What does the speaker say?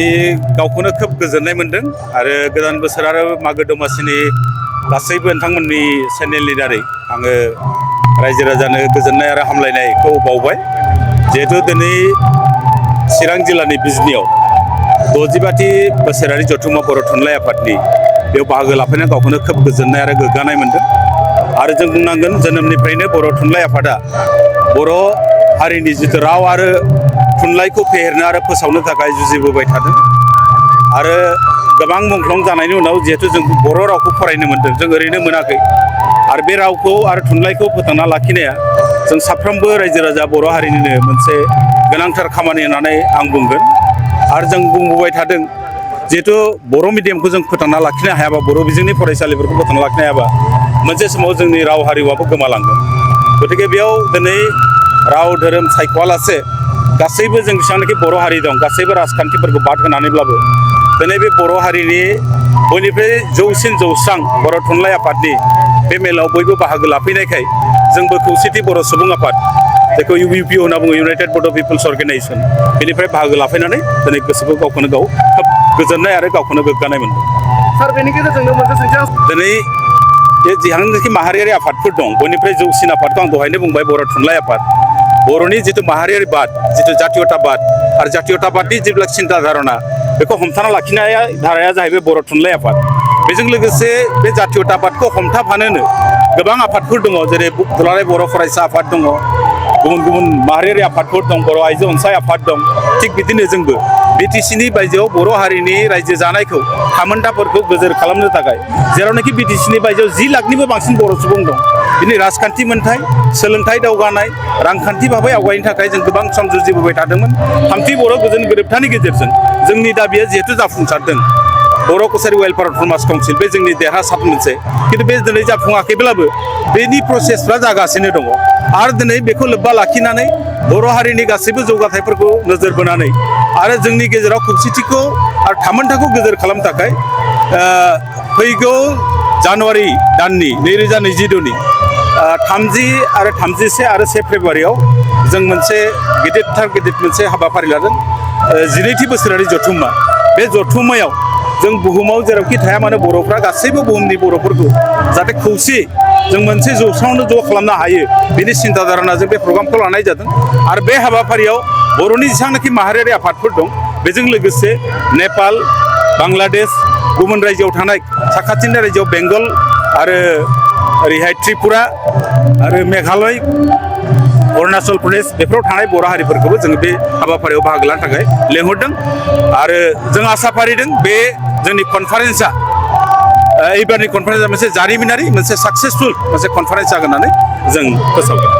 गावखौनो खोब गोजोननाय मोनदों आरो गोदान बोसोर आरो मागो दमासिनि गासैबो नोंथांमोननि चेनेलनि दारै आङो रायजो राजानो गोजोननाय आरो हामलायनायखौ बावबाय। जिहेतु दिनै चिरां जिल्लानि बिजनियाव 65थि बोसोरारि जथुम्मा बर' थुनलाइ आफादनि बेयाव बाहागो लाफैनानै गावखौनो खोब गोजोननाय आरो गोग्गानाय मोनदों। आरो जों बुंनांगोन जोनोमनिफ्रायनो बर' थुनलाइ आफादा बर' हारिनि जिथु राव आरो थुनलाइखौ फेहेरनो आरो फोसावनो थाखाय जुजिबोबाय थादों आरो गोबां मुंख्लं जानायनि उनाव जिहेतु जों बर' रावखौ फरायनो मोनदों, जों ओरैनो मोनाखै। आरो बे रावखौ आरो थुनलाइखौ फोथांना लाखिनाया जों साफ्रोमबो रायजो राजा बर' हारिनिनो मोनसे गोनांथार खामानि होननानै आं बुंगोन। आरो जों बुंबोबाय थादों जिहेतु बर' मिडियामखौ जों फोथांना लाखिनो हायाबा, बर' बिजोंनि फरायसालिफोरखौ फोथांना लाखिनो हायाबा मोनसे समाव जोंनि राव हारिमुआबो गोमालांगोन। गतिके बेयाव दिनै राव धोरोम सायख'वालासे गासैबो जों जेसेबांनाखि बर' हारि दं गासैबो राजखान्थिफोरखौ बाद होनानैब्लाबो दिनै बे बर' हारिनि बयनिफ्राय जौसिन जौस्रां बर' थुनलाइ आफादनि बे मेलाव बयबो बाहागो लाफैनायखाय जोंबो खौसेथि बर' सुबुं आफाद, जायखौ इउपिपिअ होनना बुङो, इउनाइटेड बड' पिपल्स अर्गेनाइजेसन, बेनिफ्राय बाहागो लाफैनानै दिनै गोसोखौ गावखौनो गाव खोब गोजोननाय आरो गावखौनो गोग्गानाय मोनदों। सार, बेनि गेजेरजोंनो मोनसे सोंथि दिनै बे जेसेबांनाखि माहारियारि आफादफोर दं बयनिफ्राय जौसिन आफादखौ आं दहायनो बुंबाय बर' थुनलाइ आफाद। बर'नि जिथु माहारियारि बाद, जिथु जातीयताबाद आरो जातीयताबादनि जेब्ला सिन्था धारना बेखौ हमथाना लाखिनाया धाराया जाहैबाय बर' थुनलाइ आफाद। बेजों लोगोसे बे जातीयताबादखौ हमथाफानोनो गोबां आफादफोर दङ, जेरै दुलाराय बर' फरायसा आफाद दङ, गुबुन गुबुन माहारियारि आफादफोर दं, बर' आइजो अनसाय आफाद दं। थिग बिदिनो जोंबो बिटिसिनि बायजोआव बर' हारिनि रायजो जानायखौ थामोन्थाफोरखौ गोजोर खालामनो थाखाय जेरावनाखि बिटिसिनि बायजोआव 10 लाखनिबो बांसिन बर' सुबुं दं, दिनै राजखान्थि मोन्थाय, सोलोंथाइ दावगानाय, रांखान्थि भाबै आवगायनो थाखाय जों गोबां सम जुजिबोबाय थादोंमोन। थामथि बर' गोजोन गोरोबथानि गेजेरजों जोंनि दाबिया जिहेतु जाफुंसारदों, बर' कसारि वेलफेयार अट'नमास काउन्सिल बे जोंनि देरहासार मोनसे, खिन्थु बे दिनै जाफुङाखैब्लाबो बेनि प्रसेसफ्रा जागासिनो दङ। आरो दिनै बेखौ लोब्बा लाखिनानै बर' हारिनि गासैबो जौगाथायफोरखौ नोजोर बोनानै आरो जोंनि गेजेराव खौसेथिखौ आरो थामोन्थाखौ गोजोर खालामनो थाखाय फैगौ जानुवारि दाननि 2022नि 30 आरो 31 आरो 1 फेब्रुवारियाव जों मोनसे गिदिर मोनसे हाबाफारि लादों, 12थि बोसोरारि जथुम्मा। बे जथुम्मायाव जों बुहुमाव जेरावखि थाया मानो बर'फ्रा गासैबो बुहुमनि बर'फोरखौ जाहाथे खौसे जों मोनसे जौस्राङावनो ज' खालामनो हायो, बेनि सिन्था धारनाजों बे प्रग्रामखौ लानाय जादों। आरो बे हाबाफारियाव बर'नि जेसेबांनाखि माहारियारि आफादफोर दं, बेजों लोगोसे नेपाल, बांलादेश, गुबुन रायजोआव थानाय साखाथिनि रायजोआव बेंगल आरो ओरैहाय त्रिपुरा आरो मेघालय, अरुणाचल प्रदेश, बेफोराव थानाय बर' हारिफोरखौबो जोङो बे हाबाफारियाव बाहागो लानो थाखाय लेंहरदों। आरो जों आसा फारिदों बे जोंनि कनफारेन्सआ, एबारनि कनफारेन्सआ मोनसे जारिमिनारि, मोनसे साक्सेसफुल मोनसे कनफारेन्स जागोन होननानै जों फोसावदों।